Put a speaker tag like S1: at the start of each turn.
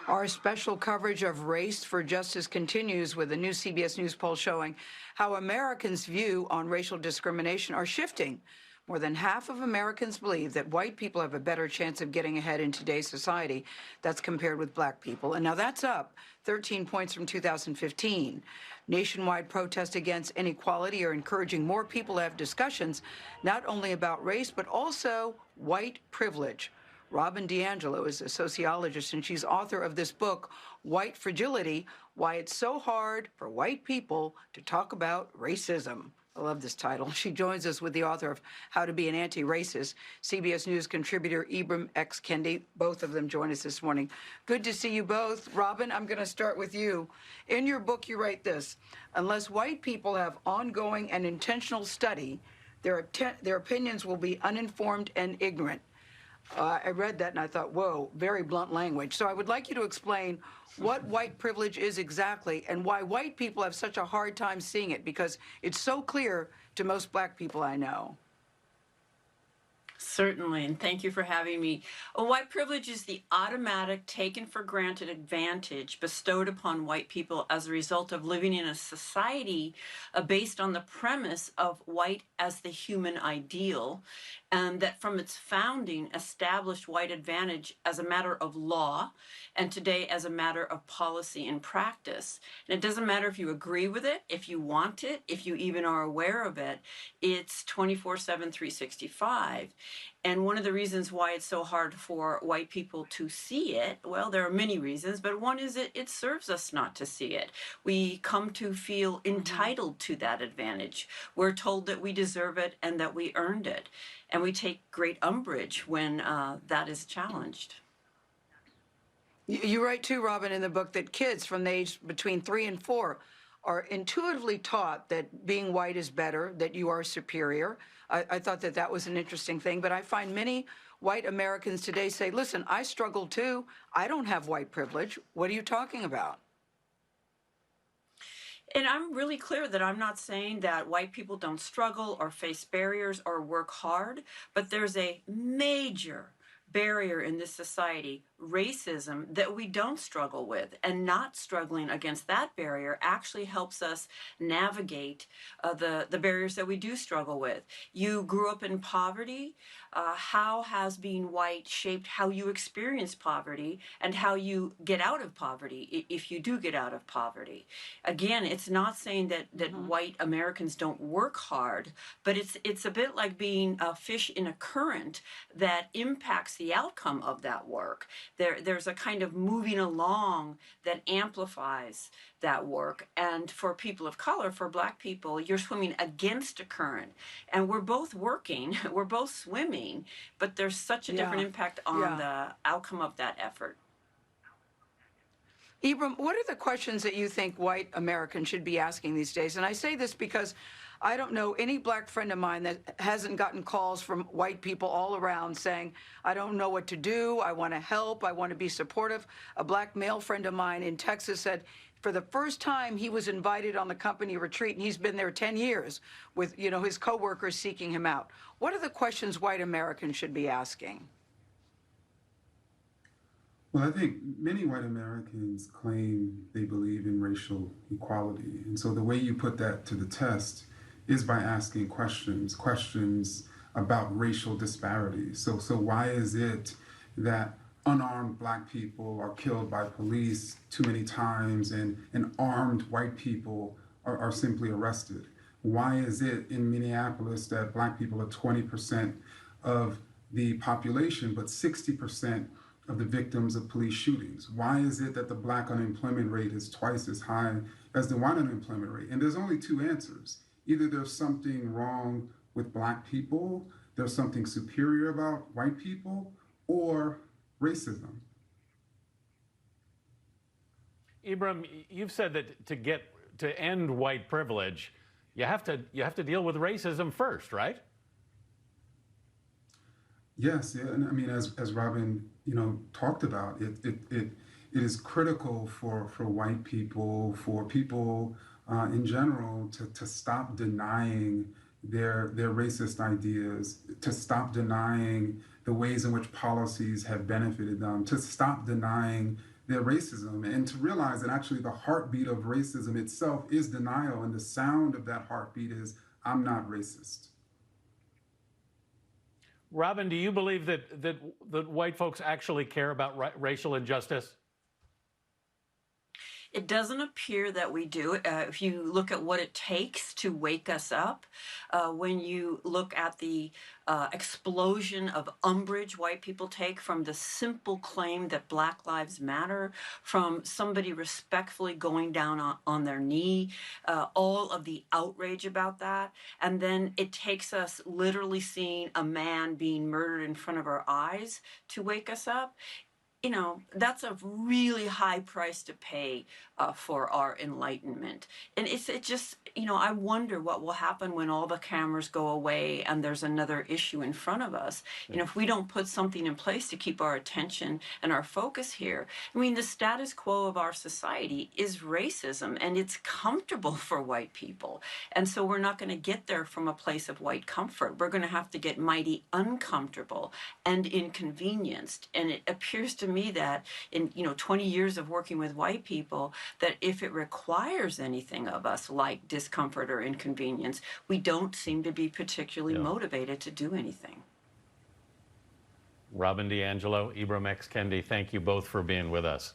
S1: Our special coverage of Race for Justice continues with a new CBS News poll showing how Americans' view on racial discrimination are shifting. More than half of Americans believe that white people have a better chance of getting ahead in today's society. That's compared with black people. And now that's up 13 points from 2015. Nationwide protests against inequality are encouraging more people to have discussions not only about race, but also white privilege. Robin DiAngelo is a sociologist, and she's author of this book, White Fragility, Why It's So Hard for White People to Talk About Racism. I love this title. She joins us with the author of How to Be an Anti-Racist, CBS News contributor Ibram X. Kendi. Both of them join us this morning. Good to see you both. Robin, I'm going to start with you. In your book, you write this: unless white people have ongoing and intentional study, their opinions will be uninformed and ignorant. I read that and I thought, whoa, very blunt language. So I would like you to explain what white privilege is exactly and why white people have such a hard time seeing it, because it's so clear to most black people I know.
S2: Certainly, and thank you for having me. White privilege is the automatic, taken for granted advantage bestowed upon white people as a result of living in a society based on the premise of white as the human ideal, and that from its founding established white advantage as a matter of law, and today as a matter of policy and practice. And it doesn't matter if you agree with it, if you want it, if you even are aware of it, it's 24/7, 365. And one of the reasons why it's so hard for white people to see it, well, there are many reasons, but one is it serves us not to see it. We come to feel entitled to that advantage. We're told that we deserve it and that we earned it. And we take great umbrage when that is challenged.
S1: You write too, Robin, in the book that kids from the age between 3 and 4 are intuitively taught that being white is better, that you are superior. I thought that that was an interesting thing, but I find many white Americans today say, listen, I struggle too. I don't have white privilege. What are you talking about?
S2: And I'm really clear that I'm not saying that white people don't struggle or face barriers or work hard, but there's a major barrier in this society, racism, that we don't struggle with, and not struggling against that barrier actually helps us navigate the barriers that we do struggle with. You grew up in poverty. How has being white shaped how you experience poverty and how you get out of poverty, if you do get out of poverty? Again, it's not saying that white Americans don't work hard, but it's a bit like being a fish in a current that impacts the outcome of that work. There's a kind of moving along that amplifies that work. And for people of color, for black people, you're swimming against a current. And we're both working, we're both swimming, but there's such a different impact on the outcome of that effort.
S1: Ibram, what are the questions that you think white Americans should be asking these days? And I say this because I don't know any black friend of mine that hasn't gotten calls from white people all around saying, I don't know what to do, I want to help, I want to be supportive. A black male friend of mine in Texas said for the first time he was invited on the company retreat, and he's been there 10 years with, his coworkers seeking him out. What are the questions white Americans should be asking?
S3: Well, I think many white Americans claim they believe in racial equality. And so the way you put that to the test is by asking questions about racial disparities. So why is it that unarmed black people are killed by police too many times and armed white people are simply arrested? Why is it in Minneapolis that black people are 20% of the population, but 60% of the victims of police shootings? Why is it that the black unemployment rate is twice as high as the white unemployment rate? And there's only two answers. Either there's something wrong with black people, there's something superior about white people, or racism.
S4: Ibram, you've said that to end white privilege, you have to deal with racism first, right?
S3: Yes, yeah, and I mean, as Robin, talked about, it is critical for white people, for people in general, to stop denying their racist ideas, to stop denying the ways in which policies have benefited them, to stop denying their racism, and to realize that actually the heartbeat of racism itself is denial, and the sound of that heartbeat is, I'm not racist.
S4: Robin, do you believe that white folks actually care about racial injustice?
S2: It doesn't appear that we do. If you look at what it takes to wake us up, when you look at the explosion of umbrage white people take from the simple claim that Black Lives Matter, from somebody respectfully going down on their knee, all of the outrage about that. And then it takes us literally seeing a man being murdered in front of our eyes to wake us up. You know, that's a really high price to pay for our enlightenment. And it just, you know, I wonder what will happen when all the cameras go away and there's another issue in front of us. You know, if we don't put something in place to keep our attention and our focus here. I mean, the status quo of our society is racism, and it's comfortable for white people. And so we're not going to get there from a place of white comfort. We're going to have to get mighty uncomfortable and inconvenienced. And it appears to me that in 20 years of working with white people, that if it requires anything of us like discomfort or inconvenience, we don't seem to be particularly motivated to do anything.
S4: Robin DiAngelo, Ibram X. Kendi, thank you both for being with us.